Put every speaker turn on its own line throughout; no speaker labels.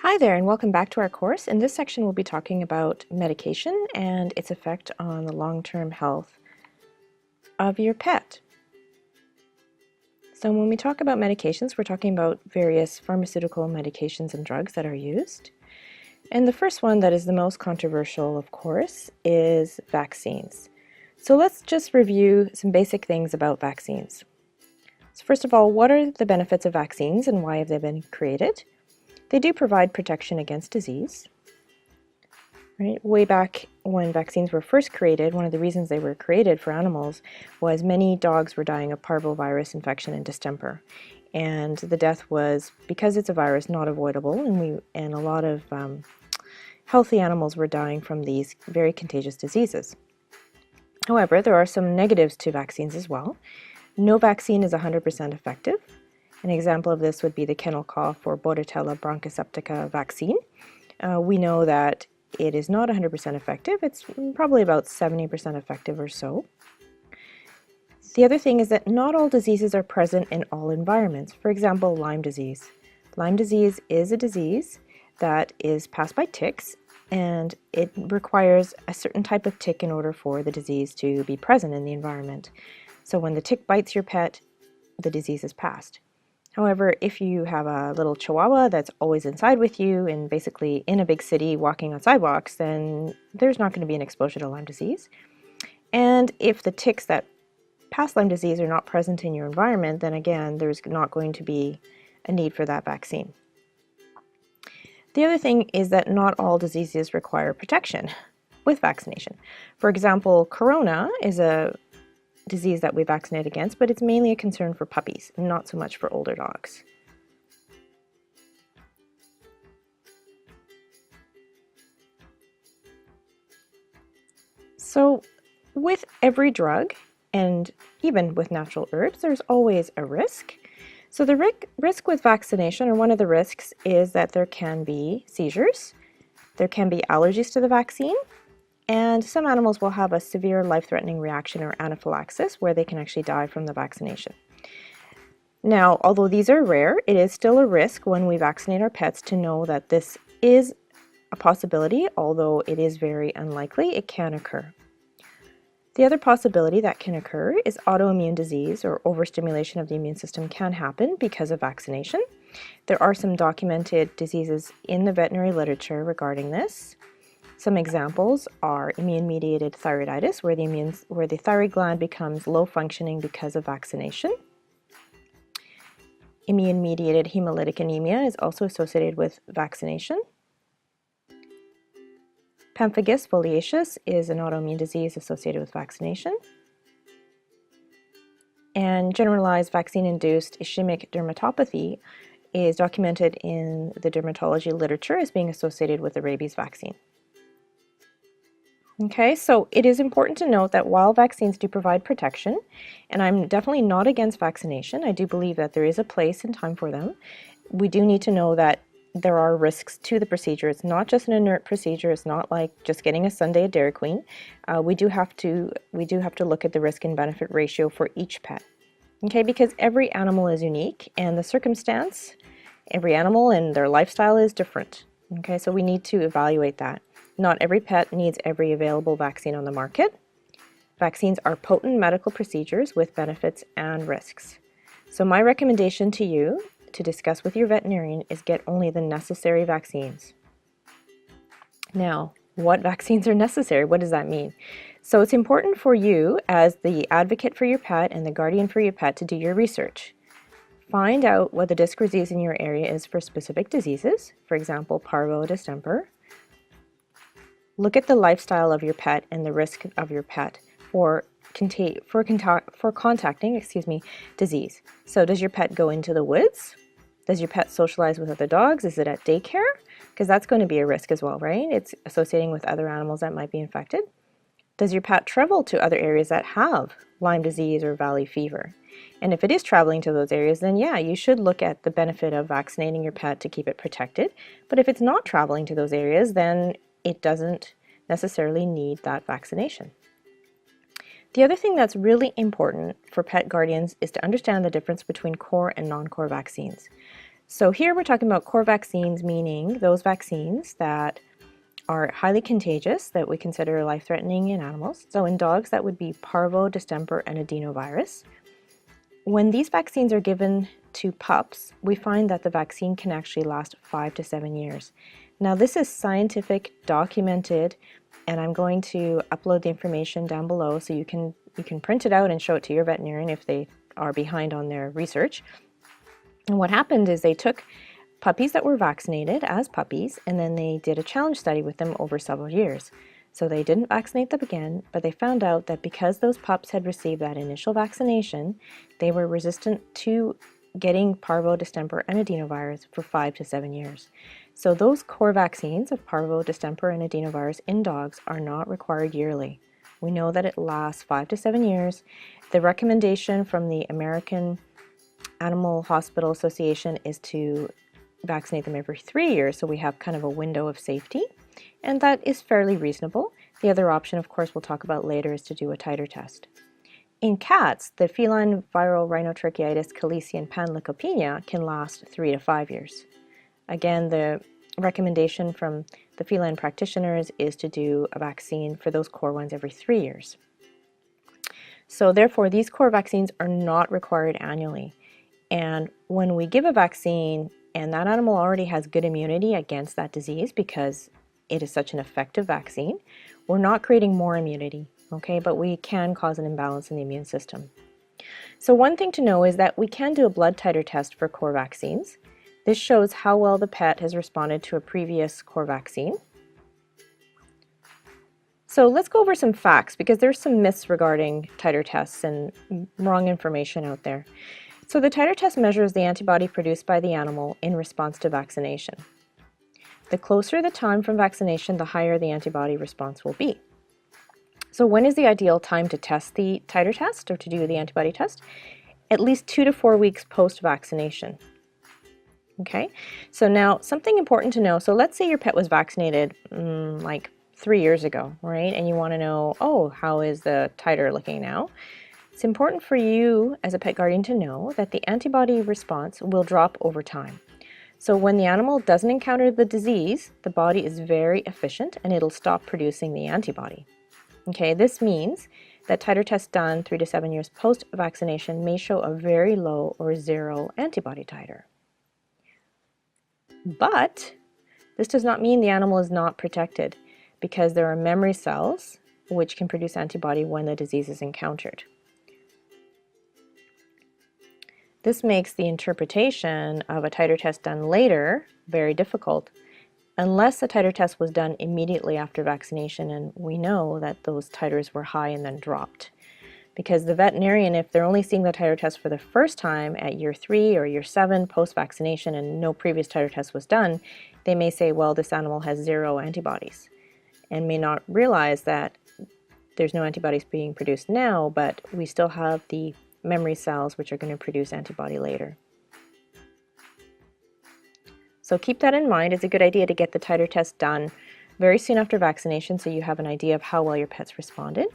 Hi there, and welcome back to our course. In this section, we'll be talking about medication and its effect on the long-term health of your pet. So when we talk about medications, we're talking about various pharmaceutical medications and drugs that are used. And the first one that is the most controversial, of course, is vaccines. So let's just review some basic things about vaccines. So first of all, what are the benefits of vaccines and why have they been created? They do provide protection against disease. Right? Way back when vaccines were first created, one of the reasons they were created for animals was many dogs were dying of parvovirus infection and distemper. And the death was, because it's a virus, not avoidable, and a lot of healthy animals were dying from these very contagious diseases. However, there are some negatives to vaccines as well. No vaccine is 100% effective. An example of this would be the kennel cough or Bordetella bronchoseptica vaccine. We know that it is not 100% effective. It's probably about 70% effective or so. The other thing is that not all diseases are present in all environments. For example, Lyme disease. Lyme disease is a disease that is passed by ticks, and it requires a certain type of tick in order for the disease to be present in the environment. So when the tick bites your pet, the disease is passed. However, if you have a little chihuahua that's always inside with you and basically in a big city walking on sidewalks, then there's not going to be an exposure to Lyme disease. And if the ticks that pass Lyme disease are not present in your environment, then again, there's not going to be a need for that vaccine. The other thing is that not all diseases require protection with vaccination. For example, corona is a disease that we vaccinate against, but it's mainly a concern for puppies, not so much for older dogs. So with every drug, and even with natural herbs, there's always a risk. So the risk with vaccination, or one of the risks, is that there can be seizures, there can be allergies to the vaccine, and some animals will have a severe life-threatening reaction or anaphylaxis where they can actually die from the vaccination. Now, although these are rare, it is still a risk when we vaccinate our pets to know that this is a possibility, although it is very unlikely, it can occur. The other possibility that can occur is autoimmune disease, or overstimulation of the immune system can happen because of vaccination. There are some documented diseases in the veterinary literature regarding this. Some examples are immune-mediated thyroiditis, where the thyroid gland becomes low functioning because of vaccination. Immune-mediated hemolytic anemia is also associated with vaccination. Pemphigus foliaceus is an autoimmune disease associated with vaccination. And generalized vaccine-induced ischemic dermatopathy is documented in the dermatology literature as being associated with the rabies vaccine. Okay, so it is important to note that while vaccines do provide protection, and I'm definitely not against vaccination, I do believe that there is a place and time for them. We do need to know that there are risks to the procedure. It's not just an inert procedure. It's not like just getting a sundae at Dairy Queen. We do have to look at the risk and benefit ratio for each pet. Okay, because every animal is unique, and the circumstance, every animal and their lifestyle is different. Okay, so we need to evaluate that. Not every pet needs every available vaccine on the market. Vaccines are potent medical procedures with benefits and risks. So my recommendation to you to discuss with your veterinarian is get only the necessary vaccines. Now, what vaccines are necessary? What does that mean? So it's important for you as the advocate for your pet and the guardian for your pet to do your research. Find out what the disc disease in your area is for specific diseases, for example, parvo, distemper. Look at the lifestyle of your pet and the risk of your pet for contacting disease. So does your pet go into the woods? Does your pet socialize with other dogs? Is it at daycare? Because that's going to be a risk as well, right? It's associating with other animals that might be infected. Does your pet travel to other areas that have Lyme disease or valley fever? And if it is traveling to those areas, then yeah, you should look at the benefit of vaccinating your pet to keep it protected. But if it's not traveling to those areas, then it doesn't necessarily need that vaccination. The other thing that's really important for pet guardians is to understand the difference between core and non-core vaccines. So here we're talking about core vaccines, meaning those vaccines that are highly contagious, that we consider life-threatening in animals. So in dogs, that would be parvo, distemper, and adenovirus. When these vaccines are given to pups, we find that the vaccine can actually last 5 to 7 years. Now this is scientific, documented, and I'm going to upload the information down below so you can print it out and show it to your veterinarian if they are behind on their research. And what happened is they took puppies that were vaccinated as puppies, and then they did a challenge study with them over several years. So they didn't vaccinate them again, but they found out that because those pups had received that initial vaccination, they were resistant to getting parvo, distemper, and adenovirus for 5 to 7 years. So those core vaccines of parvo, distemper, and adenovirus in dogs are not required yearly. We know that it lasts 5 to 7 years. The recommendation from the American Animal Hospital Association is to vaccinate them every 3 years, so we have kind of a window of safety, and that is fairly reasonable. The other option, of course, we'll talk about later, is to do a titer test. In cats, the feline viral rhinotracheitis, calici, and panleukopenia can last 3 to 5 years. Again, the recommendation from the feline practitioners is to do a vaccine for those core ones every 3 years. So therefore, these core vaccines are not required annually. And when we give a vaccine and that animal already has good immunity against that disease because it is such an effective vaccine, we're not creating more immunity, okay? But we can cause an imbalance in the immune system. So one thing to know is that we can do a blood titer test for core vaccines. This shows how well the pet has responded to a previous core vaccine. So let's go over some facts because there's some myths regarding titer tests and wrong information out there. So the titer test measures the antibody produced by the animal in response to vaccination. The closer the time from vaccination, the higher the antibody response will be. So when is the ideal time to test the titer test or to do the antibody test? At least 2 to 4 weeks post-vaccination. Okay, so now something important to know. So let's say your pet was vaccinated like 3 years ago, right? And you want to know, oh, how is the titer looking now? It's important for you as a pet guardian to know that the antibody response will drop over time. So when the animal doesn't encounter the disease, the body is very efficient and it'll stop producing the antibody. Okay, this means that titer tests done 3 to 7 years post-vaccination may show a very low or zero antibody titer. But this does not mean the animal is not protected because there are memory cells which can produce antibody when the disease is encountered. This makes the interpretation of a titer test done later very difficult unless the titer test was done immediately after vaccination, and we know that those titers were high and then dropped. Because the veterinarian, if they're only seeing the titer test for the first time at year 3 or year 7 post-vaccination and no previous titer test was done, they may say, well, this animal has 0 antibodies, and may not realize that there's no antibodies being produced now, but we still have the memory cells which are going to produce antibody later. So keep that in mind. It's a good idea to get the titer test done very soon after vaccination so you have an idea of how well your pet's responded.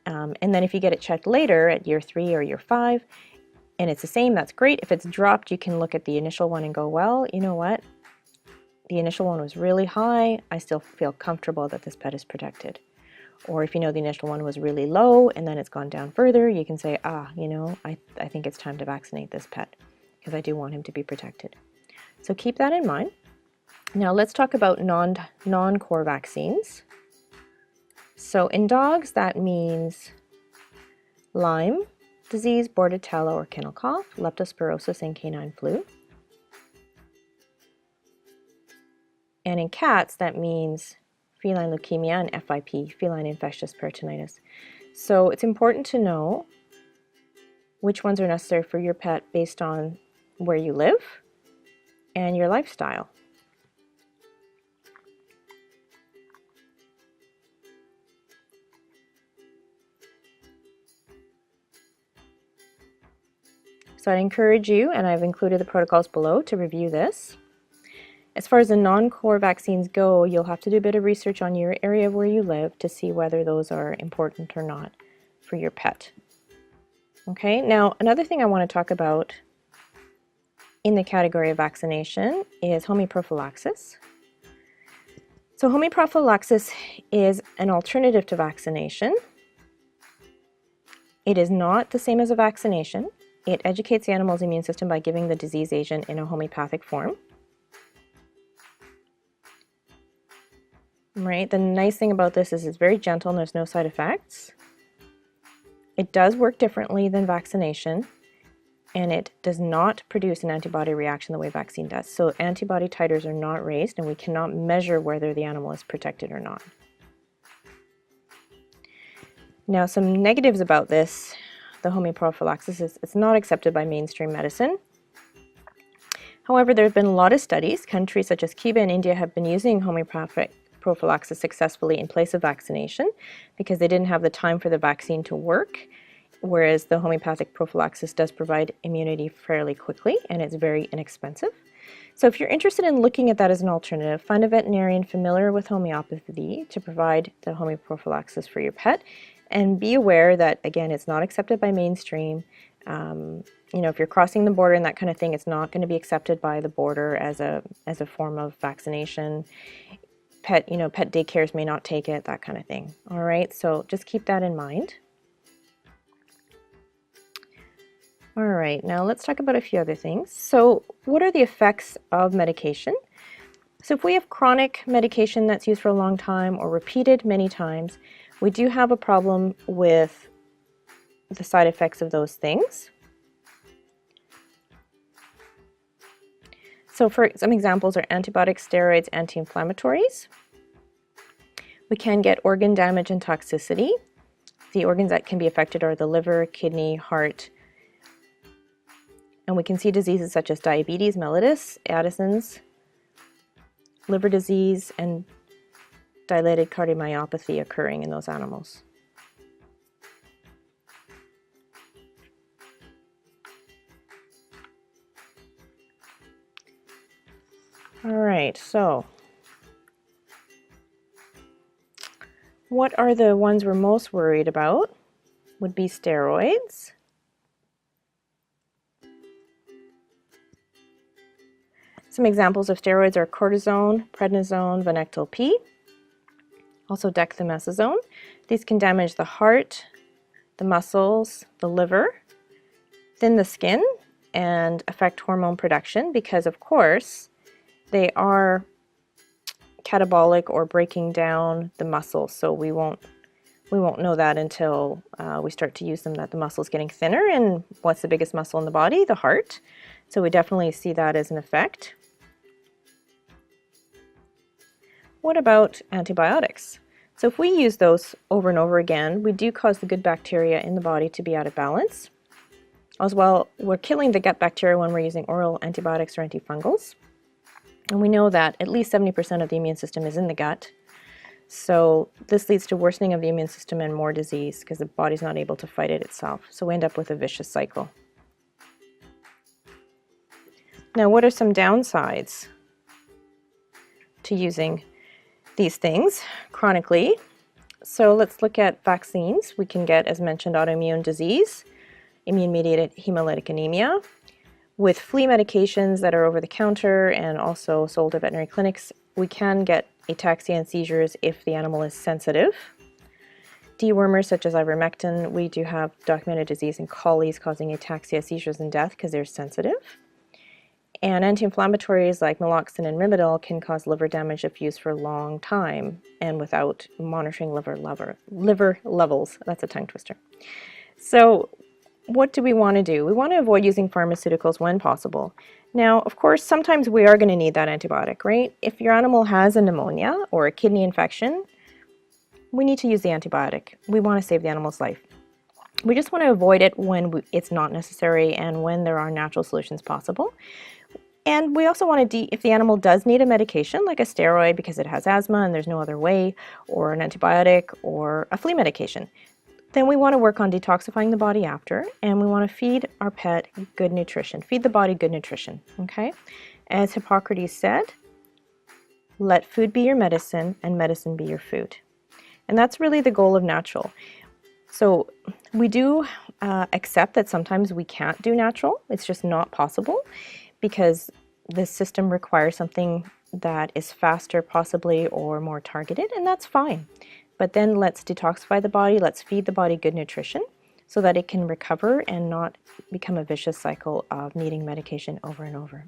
And then if you get it checked later at year 3 or year 5 and it's the same, that's great. If it's dropped, you can look at the initial one and go, well, you know what? The initial one was really high. I still feel comfortable that this pet is protected. Or if you know the initial one was really low and then it's gone down further, you can say, I think it's time to vaccinate this pet because I do want him to be protected. So keep that in mind. Now let's talk about non-core vaccines. So in dogs, that means Lyme disease, Bordetella or kennel cough, leptospirosis, and canine flu. And in cats, that means feline leukemia and FIP, feline infectious peritonitis. So it's important to know which ones are necessary for your pet based on where you live and your lifestyle. So I encourage you, and I've included the protocols below to review this. As far as the non-core vaccines go, you'll have to do a bit of research on your area where you live to see whether those are important or not for your pet. Okay, now another thing I want to talk about in the category of vaccination is homeoprophylaxis. So homeoprophylaxis is an alternative to vaccination. It is not the same as a vaccination. It educates the animal's immune system by giving the disease agent in a homeopathic form. Right? The nice thing about this is it's very gentle and there's no side effects. It does work differently than vaccination, and it does not produce an antibody reaction the way vaccine does. So antibody titers are not raised, and we cannot measure whether the animal is protected or not. Now, some negatives about this, the homeoprophylaxis, is it's not accepted by mainstream medicine. However, there have been a lot of studies. Countries such as Cuba and India have been using homeopathic prophylaxis successfully in place of vaccination because they didn't have the time for the vaccine to work, whereas the homeopathic prophylaxis does provide immunity fairly quickly and it's very inexpensive. So if you're interested in looking at that as an alternative, find a veterinarian familiar with homeopathy to provide the homeoprophylaxis for your pet, and be aware that, again, it's not accepted by mainstream. You know, if you're crossing the border and that kind of thing, it's not going to be accepted by the border as a form of vaccination. Pet daycares may not take it, that kind of thing. All right, so just keep that in mind. All right, now let's talk about a few other things. So what are the effects of medication? So if we have chronic medication that's used for a long time or repeated many times, we do have a problem with the side effects of those things. So for some examples are antibiotics, steroids, anti-inflammatories. We can get organ damage and toxicity. The organs that can be affected are the liver, kidney, heart, and we can see diseases such as diabetes mellitus, Addison's, liver disease, and dilated cardiomyopathy occurring in those animals. All right, so what are the ones we're most worried about? Would be steroids. Some examples of steroids are cortisone, prednisone, Vanectil P, also dexamethasone. These can damage the heart, the muscles, the liver, thin the skin, and affect hormone production because, of course, they are catabolic or breaking down the muscles. So we won't know that until we start to use them, that the muscle is getting thinner. And what's the biggest muscle in the body? The heart. So we definitely see that as an effect. What about antibiotics? So if we use those over and over again, we do cause the good bacteria in the body to be out of balance. As well, we're killing the gut bacteria when we're using oral antibiotics or antifungals. And we know that at least 70% of the immune system is in the gut. So this leads to worsening of the immune system and more disease because the body's not able to fight it itself. So we end up with a vicious cycle. Now, what are some downsides to using these things chronically? So let's look at vaccines. We can get, as mentioned, autoimmune disease, immune-mediated hemolytic anemia. With flea medications that are over the counter and also sold at veterinary clinics, we can get ataxia and seizures if the animal is sensitive. Dewormers such as ivermectin, we do have documented disease in collies causing ataxia, seizures, and death because they're sensitive. And anti-inflammatories like naloxone and Rimadyl can cause liver damage if used for a long time and without monitoring liver levels. That's a tongue twister. So what do we want to do? We want to avoid using pharmaceuticals when possible. Now, of course, sometimes we are going to need that antibiotic, right? If your animal has a pneumonia or a kidney infection, we need to use the antibiotic. We want to save the animal's life. We just want to avoid it when it's not necessary and when there are natural solutions possible. And we also want to, if the animal does need a medication, like a steroid because it has asthma and there's no other way, or an antibiotic or a flea medication, then we want to work on detoxifying the body after, and we want to feed our pet good nutrition. Feed the body good nutrition, okay? As Hippocrates said, let food be your medicine and medicine be your food. And that's really the goal of natural. So we do accept that sometimes we can't do natural. It's just not possible. because this system requires something that is faster possibly or more targeted, and that's fine. But then let's detoxify the body, let's feed the body good nutrition so that it can recover and not become a vicious cycle of needing medication over and over.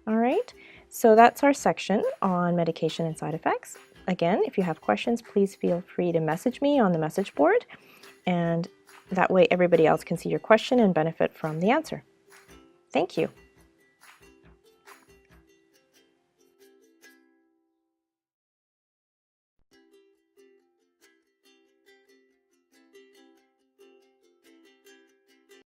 All right, so that's our section on medication and side effects. Again, if you have questions, please feel free to message me on the message board, and that way everybody else can see your question and benefit from the answer. Thank you.